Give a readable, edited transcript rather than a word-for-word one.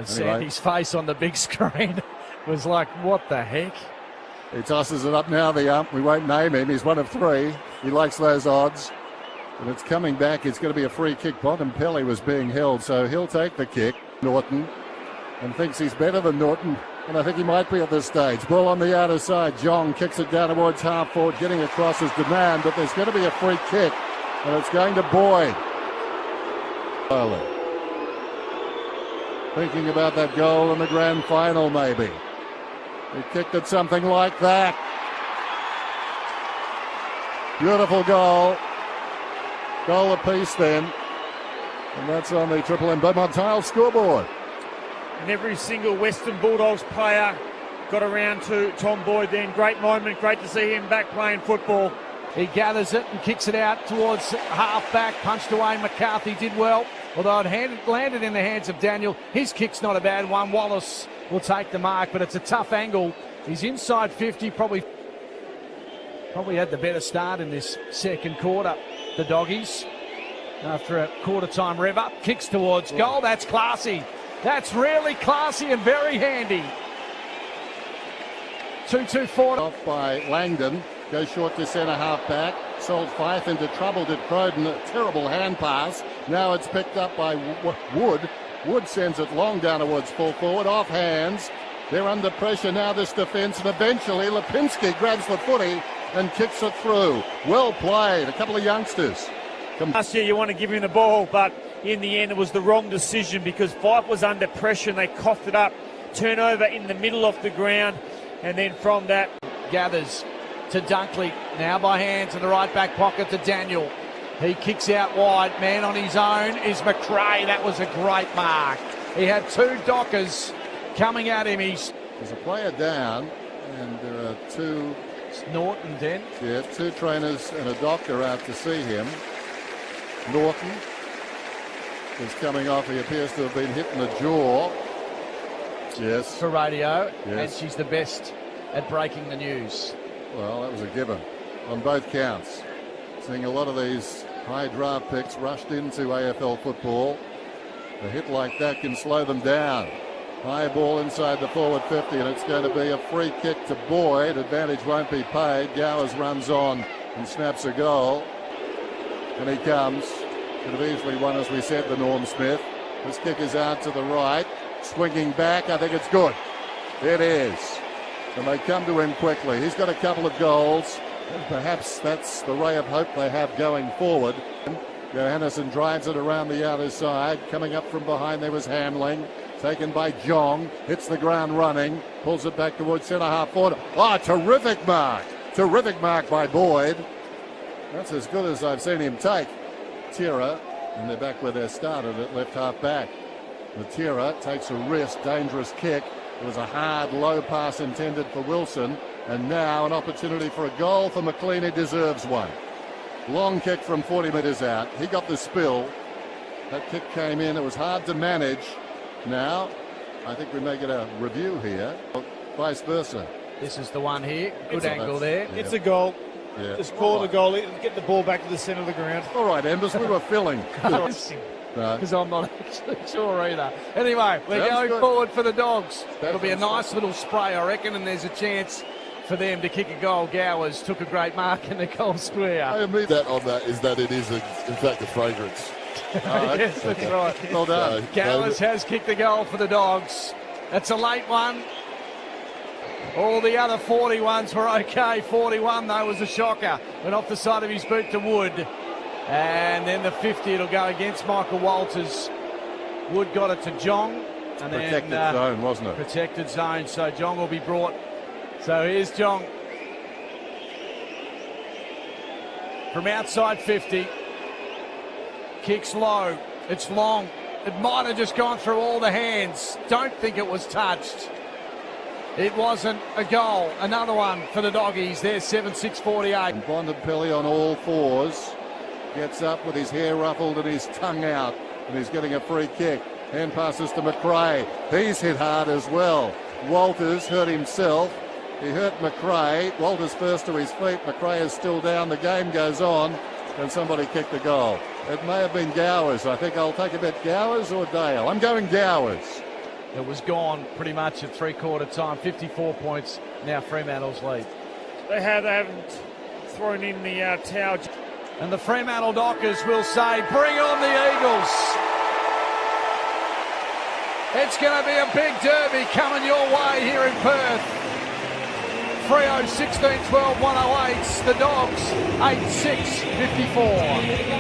And Sandy's face on the big screen was like, what the heck? He tosses it up now, the ump. We won't name him. He's one of three. He likes those odds. And it's coming back. It's going to be a free kick. Bontempelli was being held, so he'll take the kick. Norton, and thinks he's better than Norton. And I think he might be at this stage. Ball on the outer side. Jong kicks it down towards half forward, getting across his demand, but there's going to be a free kick. And it's going to Boyd. Thinking about that goal in the grand final, maybe. He kicked it something like that. Beautiful goal. Goal apiece then. And that's on the Triple M Beaumont Tile scoreboard. And every single Western Bulldogs player got around to Tom Boyd then. Great moment. Great to see him back playing football. He gathers it and kicks it out towards half-back. Punched away. McCarthy did well. Although it landed in the hands of Daniel. His kick's not a bad one. Wallace will take the mark, but it's a tough angle. He's inside 50. Probably had the better start in this second quarter. The Doggies, after a quarter-time rev up, kicks towards goal. That's classy. That's really classy and very handy. 2-2-4. Off by Langdon. Goes short to centre half back. Sold Fife into trouble. Did Croden. A terrible hand pass. Now it's picked up by Wood. Wood sends it long down towards full forward. Off hands. They're under pressure now, this defence. And eventually Lipinski grabs the footy and kicks it through. Well played. A couple of youngsters. Last year you want to give him the ball, but in the end it was the wrong decision because Fife was under pressure and they coughed it up. Turnover in the middle of the ground, and then from that gathers to Dunkley, now by hand to the right back pocket to Daniel. He kicks out wide, man on his own is McRae. That was a great mark. He had two Dockers coming at him. There's a player down, and there are two. It's Norton then. Yeah, two trainers and a doctor out to see him. Norton is coming off. He appears to have been hit in the jaw. Yes. For radio, yes. And she's the best at breaking the news. Well, that was a given on both counts. Seeing a lot of these high draft picks rushed into AFL football. A hit like that can slow them down. High ball inside the forward 50, and it's going to be a free kick to Boyd. Advantage won't be paid. Gowers runs on and snaps a goal. And he comes. Could have easily won, as we said, the Norm Smith. This kick is out to the right. Swinging back. I think it's good. It is. And they come to him quickly. He's got a couple of goals. And perhaps that's the ray of hope they have going forward. Johannesson drives it around the outer side. Coming up from behind there was Hamling. Taken by Jong. Hits the ground running. Pulls it back towards centre half forward. Oh, terrific mark. Terrific mark by Boyd. That's as good as I've seen him take. Tira, and they're back where they started at left half back. Matera takes a risk, dangerous kick. It was a hard, low pass intended for Wilson. And now an opportunity for a goal for McLean. He deserves one. Long kick from 40 metres out. He got the spill. That kick came in. It was hard to manage. Now, I think we may get a review here. Vice versa. This is the one here. Good angle there. Yeah. It's a goal. Yeah. Just call the goal. Get the ball back to the centre of the ground. All right, Embers, we were filling. Because I'm not actually sure either. Anyway, we're going forward for the Dogs. It'll be a nice little spray, I reckon, and there's a chance for them to kick a goal. Gowers took a great mark in the goal square. I mean that on that is that it is, in fact, a fragrance. Yes, that's right. Well done. Gowers has kicked the goal for the Dogs. That's a late one. All the other 41s were okay. 41, though, was a shocker. Went off the side of his boot to Wood. And then the 50, it'll go against Michael Walters. Wood got it to Jong. And protected zone, wasn't it? Protected zone, so Jong will be brought. So here's Jong. From outside 50. Kicks low. It's long. It might have just gone through all the hands. Don't think it was touched. It wasn't a goal. Another one for the Doggies. There's 7-6-48. And Bontempelli on all fours. Gets up with his hair ruffled and his tongue out. And he's getting a free kick. Hand passes to McRae. He's hit hard as well. Walters hurt himself. He hurt McRae. Walters first to his feet. McRae is still down. The game goes on. And somebody kicked the goal. It may have been Gowers. I think I'll take a bet Gowers or Dale. I'm going Gowers. It was gone pretty much at three-quarter time. 54 points, now Fremantle's lead. They haven't thrown in the towel. And the Fremantle Dockers will say, bring on the Eagles. It's going to be a big derby coming your way here in Perth. Freo 16-12-108, the Dogs 8-6-54.